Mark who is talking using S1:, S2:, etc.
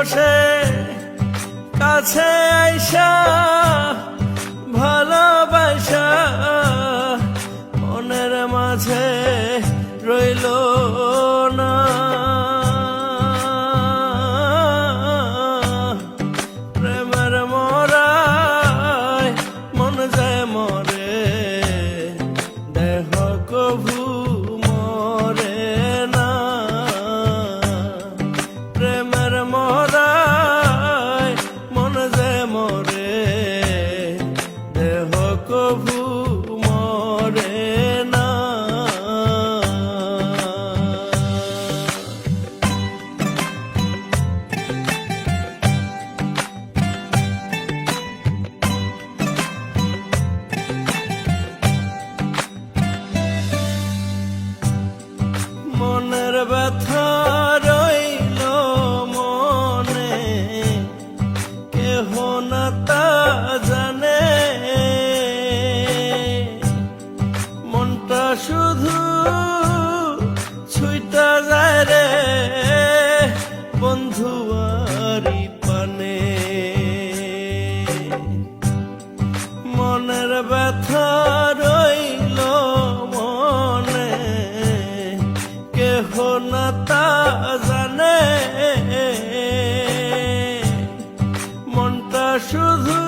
S1: বসে কাছে আইসা ভালোবাসা মনের মাঝে রইল না। প্রেমের মরায় মন যায় মরে, দেহ কভু মরে না। প্রেমের মরায় মন যায় মরে, দেহ কভু মরে না। মনের ব্যথা রইল মনে, কেহ না তা জানে। মনটা শুধু ছুইটা যায় রে বন্ধুয়ারি পানে। মনের ব্যথা রইল মনে, কেহ না তা জানে। মনটা শুধু